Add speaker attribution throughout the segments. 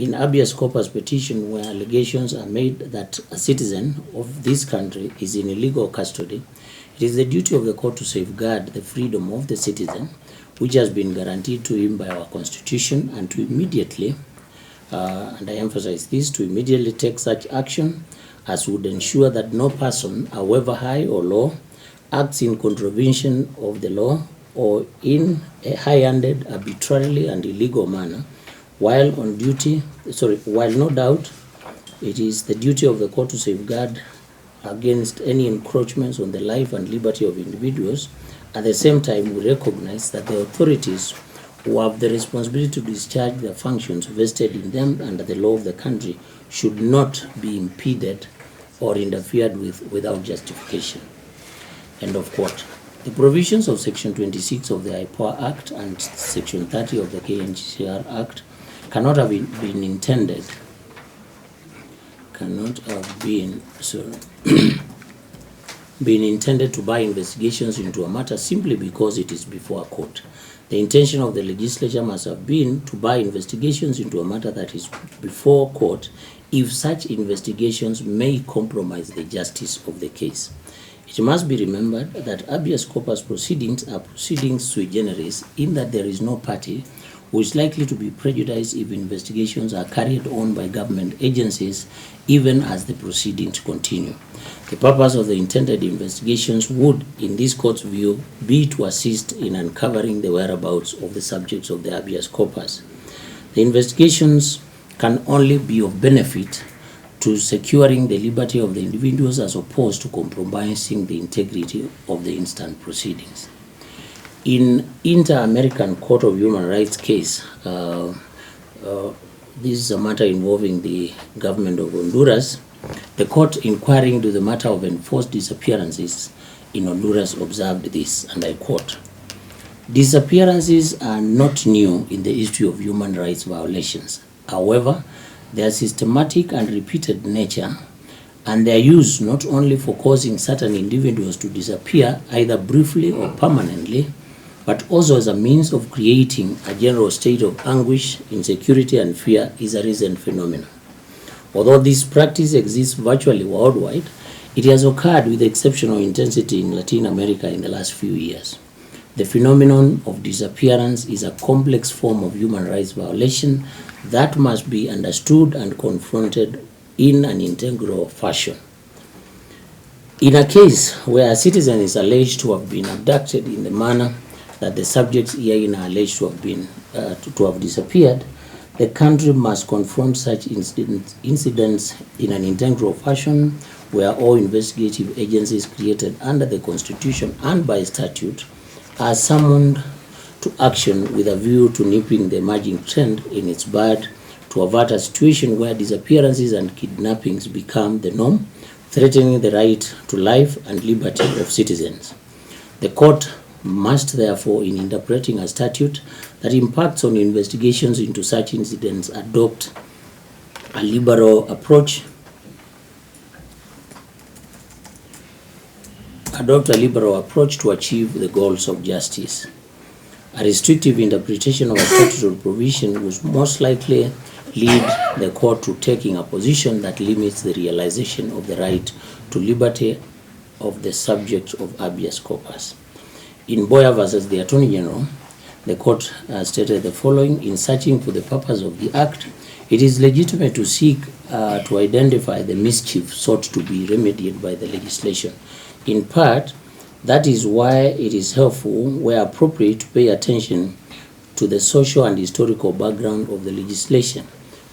Speaker 1: in habeas corpus petition where allegations are made that a citizen of this country is in illegal custody, it is the duty of the court to safeguard the freedom of the citizen, which has been guaranteed to him by our Constitution, and to immediately, and I emphasize this, to immediately take such action as would ensure that no person, however high or low, acts in contravention of the law or in a high-handed, arbitrarily and illegal manner, while no doubt it is the duty of the court to safeguard against any encroachments on the life and liberty of individuals. At the same time, we recognize that the authorities who have the responsibility to discharge their functions vested in them under the law of the country should not be impeded or interfered with without justification. End of quote. The provisions of Section 26 of the IPOA Act and Section 30 of the KNCHR Act cannot have been intended to bar investigations into a matter simply because it is before a court. The intention of the legislature must have been to bar investigations into a matter that is before court if such investigations may compromise the justice of the case. It must be remembered that habeas corpus proceedings are proceedings sui generis in that there is no party who is likely to be prejudiced if investigations are carried on by government agencies even as the proceedings continue. The purpose of the intended investigations would, in this court's view, be to assist in uncovering the whereabouts of the subjects of the habeas corpus. The investigations can only be of benefit to securing the liberty of the individuals as opposed to compromising the integrity of the instant proceedings. In Inter-American Court of Human Rights case, this is a matter involving the government of Honduras. The court inquiring into the matter of enforced disappearances in Honduras observed this, and I quote, "Disappearances are not new in the history of human rights violations. However, their systematic and repeated nature and their use not only for causing certain individuals to disappear either briefly or permanently, but also as a means of creating a general state of anguish, insecurity, and fear is a recent phenomenon. Although this practice exists virtually worldwide, it has occurred with exceptional intensity in Latin America in the last few years. The phenomenon of disappearance is a complex form of human rights violation that must be understood and confronted in an integral fashion. In a case where a citizen is alleged to have been abducted in the manner that the subjects herein are alleged to have disappeared, the country must confront such incidents in an integral fashion where all investigative agencies created under the Constitution and by statute are summoned to action with a view to nipping the emerging trend in its bud to avert a situation where disappearances and kidnappings become the norm, threatening the right to life and liberty of citizens. The court must therefore, in interpreting a statute that impacts on investigations into such incidents, adopt a liberal approach to achieve the goals of justice. A restrictive interpretation of a statutory provision would most likely lead the court to taking a position that limits the realization of the right to liberty of the subject of habeas corpus. In Boya versus the Attorney General, the court stated the following: in searching for the purpose of the act, it is legitimate to seek to identify the mischief sought to be remedied by the legislation. In part, that is why it is helpful, where appropriate, to pay attention to the social and historical background of the legislation.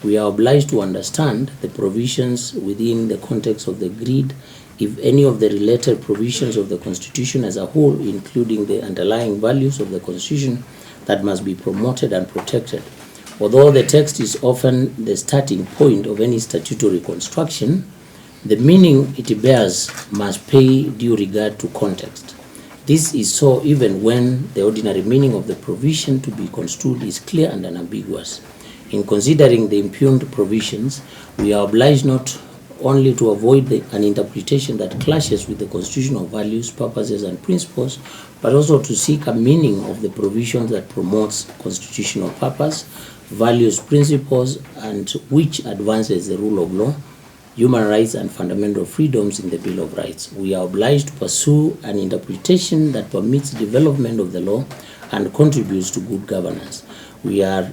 Speaker 1: We are obliged to understand the provisions within the context of the grid, if any of the related provisions of the Constitution as a whole, including the underlying values of the Constitution that must be promoted and protected. Although the text is often the starting point of any statutory construction, the meaning it bears must pay due regard to context. This is so even when the ordinary meaning of the provision to be construed is clear and unambiguous. In considering the impugned provisions, we are obliged not only to avoid an interpretation that clashes with the constitutional values, purposes, and principles, but also to seek a meaning of the provisions that promotes constitutional purpose, values, principles, and which advances the rule of law, human rights, and fundamental freedoms in the Bill of Rights. We are obliged to pursue an interpretation that permits development of the law and contributes to good governance. We are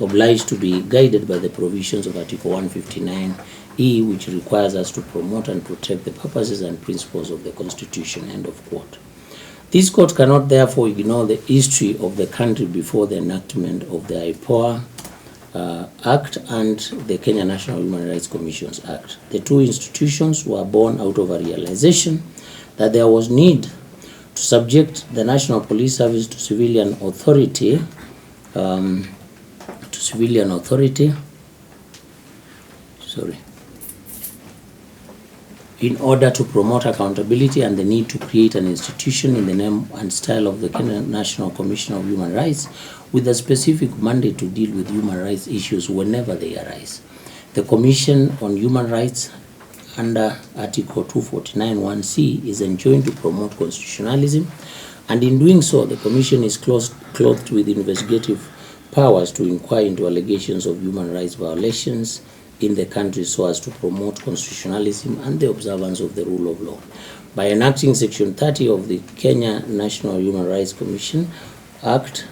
Speaker 1: obliged to be guided by the provisions of Article 159E, which requires us to promote and protect the purposes and principles of the Constitution. End of quote. This court cannot therefore ignore the history of the country before the enactment of the IPOA Act and the Kenya National Human Rights Commissions Act. The two institutions were born out of a realization that there was need to subject the National Police Service to civilian authority, in order to promote accountability, and the need to create an institution in the name and style of the Kenya National Commission of Human Rights with a specific mandate to deal with human rights issues whenever they arise. The Commission on Human Rights under Article 249(1)(c) is enjoined to promote constitutionalism, and in doing so, the Commission is clothed with investigative powers to inquire into allegations of human rights violations in the country so as to promote constitutionalism and the observance of the rule of law. By enacting Section 30 of the Kenya National Human Rights Commission Act,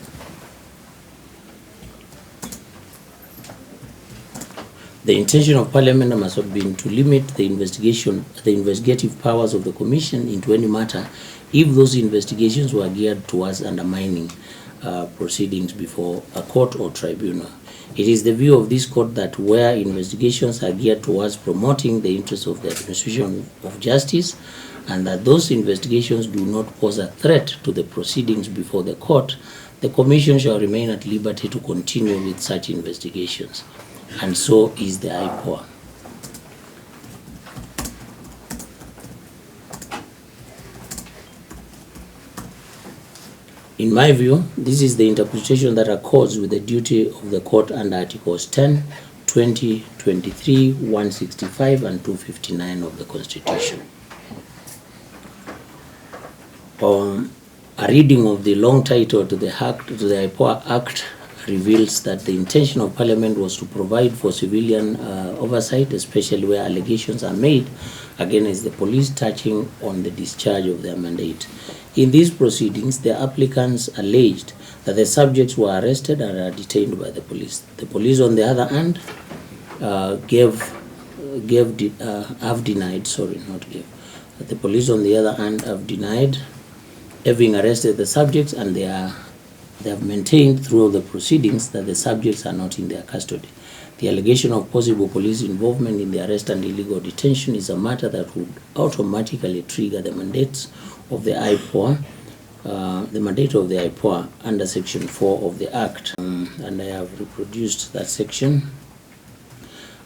Speaker 1: the intention of Parliament must have been to limit the investigative powers of the Commission into any matter if those investigations were geared towards undermining proceedings before a court or tribunal. It is the view of this court that where investigations are geared towards promoting the interests of the administration of justice, and that those investigations do not pose a threat to the proceedings before the court, the Commission shall remain at liberty to continue with such investigations. And so is the IPOA. In my view, this is the interpretation that accords with the duty of the court under Articles 10, 20, 23, 165, and 259 of the Constitution. A reading of the long title to the IPOA Act reveals that the intention of Parliament was to provide for civilian oversight, especially where allegations are made against the police touching on the discharge of their mandate. In these proceedings, the applicants alleged that the subjects were arrested and are detained by the police. The police, on the other hand, The police, on the other hand, have denied having arrested the subjects, and they have maintained throughout the proceedings that the subjects are not in their custody. The allegation of possible police involvement in the arrest and illegal detention is a matter that would automatically trigger the mandates of the IPOA, under Section 4 of the Act, and I have reproduced that section.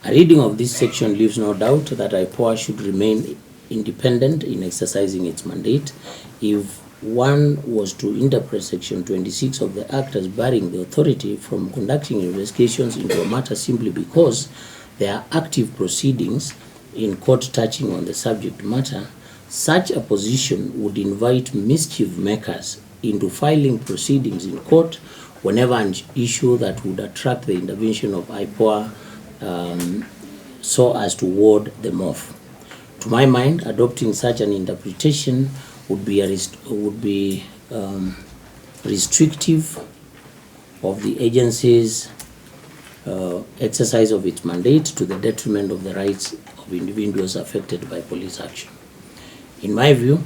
Speaker 1: A reading of this section leaves no doubt that IPOA should remain independent in exercising its mandate. If one was to interpret Section 26 of the Act as barring the authority from conducting investigations into a matter simply because there are active proceedings in court touching on the subject matter, such a position would invite mischief makers into filing proceedings in court whenever an issue that would attract the intervention of IPOA so as to ward them off. To my mind, adopting such an interpretation would be restrictive of the agency's exercise of its mandate to the detriment of the rights of individuals affected by police action. In my view,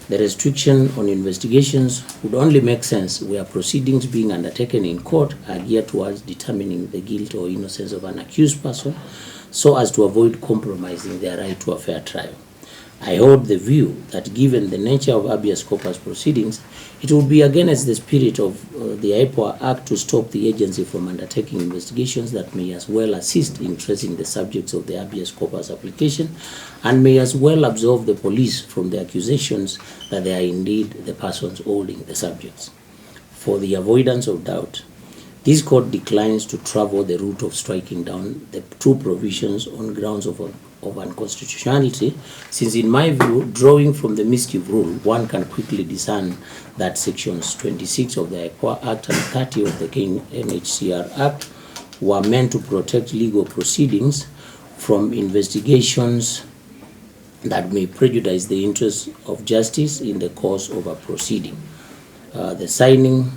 Speaker 1: the restriction on investigations would only make sense where proceedings being undertaken in court are geared towards determining the guilt or innocence of an accused person so as to avoid compromising their right to a fair trial. I hold the view that given the nature of habeas corpus proceedings, it would be against the spirit of the IPOA Act to stop the agency from undertaking investigations that may as well assist in tracing the subjects of the habeas corpus application and may as well absolve the police from the accusations that they are indeed the persons holding the subjects. For the avoidance of doubt, This court declines to travel the route of striking down the two provisions on grounds of unconstitutionality, since in my view, drawing from the mischief rule, one can quickly discern that sections 26 of the IPOA Act and 30 of the KNCHR Act were meant to protect legal proceedings from investigations that may prejudice the interests of justice in the course of a proceeding. The signing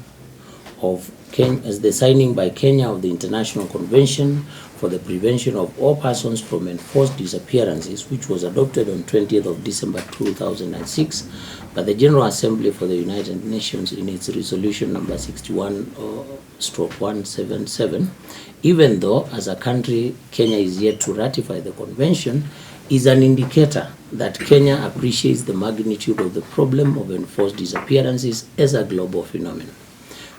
Speaker 1: by Kenya of the International Convention for the Prevention of All Persons from Enforced Disappearances, which was adopted on 20th of December 2006 by the General Assembly for the United Nations in its resolution number 61/177, even though as a country Kenya is yet to ratify the convention, is an indicator that Kenya appreciates the magnitude of the problem of enforced disappearances as a global phenomenon.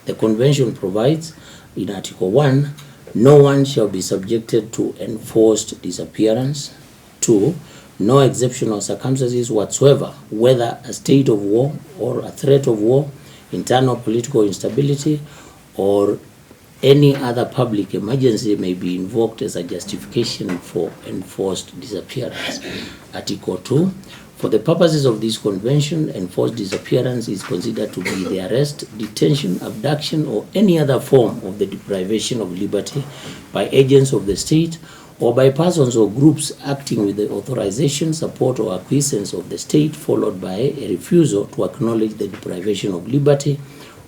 Speaker 1: The convention provides in Article 1, no one shall be subjected to enforced disappearance. 2, no exceptional circumstances whatsoever, whether a state of war or a threat of war, internal political instability, or any other public emergency may be invoked as a justification for enforced disappearance. Article 2, for the purposes of this convention, enforced disappearance is considered to be the arrest, detention, abduction, or any other form of the deprivation of liberty by agents of the state or by persons or groups acting with the authorization, support, or acquiescence of the state, followed by a refusal to acknowledge the deprivation of liberty,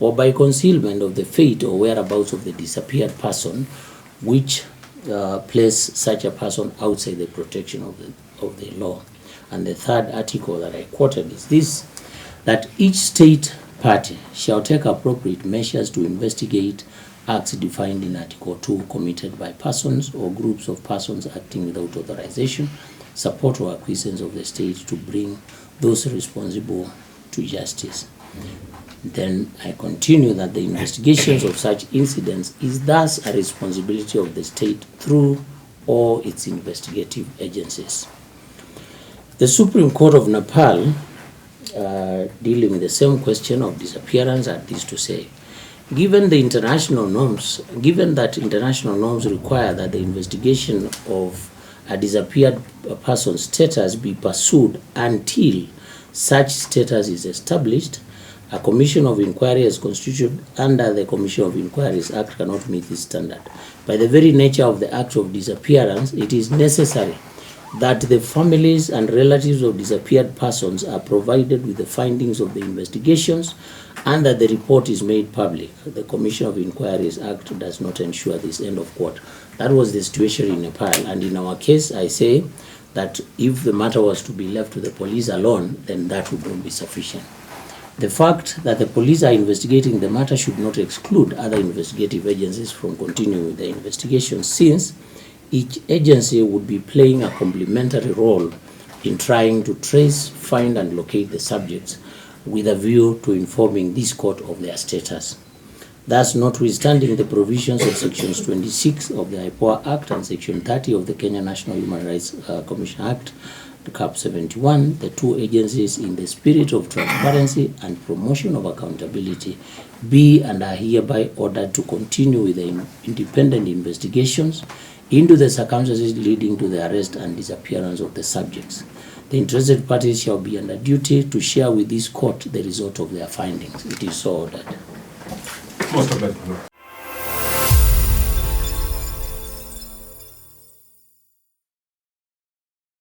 Speaker 1: or by concealment of the fate or whereabouts of the disappeared person, which place such a person outside the protection of the law. And the third article that I quoted is this, that each state party shall take appropriate measures to investigate acts defined in Article 2 committed by persons or groups of persons acting without authorization, support, or acquiescence of the state to bring those responsible to justice. Then I continue that the investigations of such incidents is thus a responsibility of the state through all its investigative agencies. The Supreme Court of Nepal, dealing with the same question of disappearance, had this to say: given that international norms require that the investigation of a disappeared person's status be pursued until such status is established, a commission of inquiry as constituted under the Commission of Inquiries Act cannot meet this standard. By the very nature of the act of disappearance, it is necessary that the families and relatives of disappeared persons are provided with the findings of the investigations and that the report is made public. The Commission of Inquiries Act does not ensure this, end of quote. That was the situation in Nepal, and in our case, I say that if the matter was to be left to the police alone, then that would not be sufficient. The fact that the police are investigating the matter should not exclude other investigative agencies from continuing with the investigation, since each agency would be playing a complementary role in trying to trace, find, and locate the subjects with a view to informing this court of their status. Thus, notwithstanding the provisions of Sections 26 of the IPOA Act and Section 30 of the Kenya National Human Rights Commission Act, Cap 71, the two agencies, in the spirit of transparency and promotion of accountability, be and are hereby ordered to continue with the independent investigations into the circumstances leading to the arrest and disappearance of the subjects. The interested parties shall be under duty to share with this court the result of their findings. It is so ordered.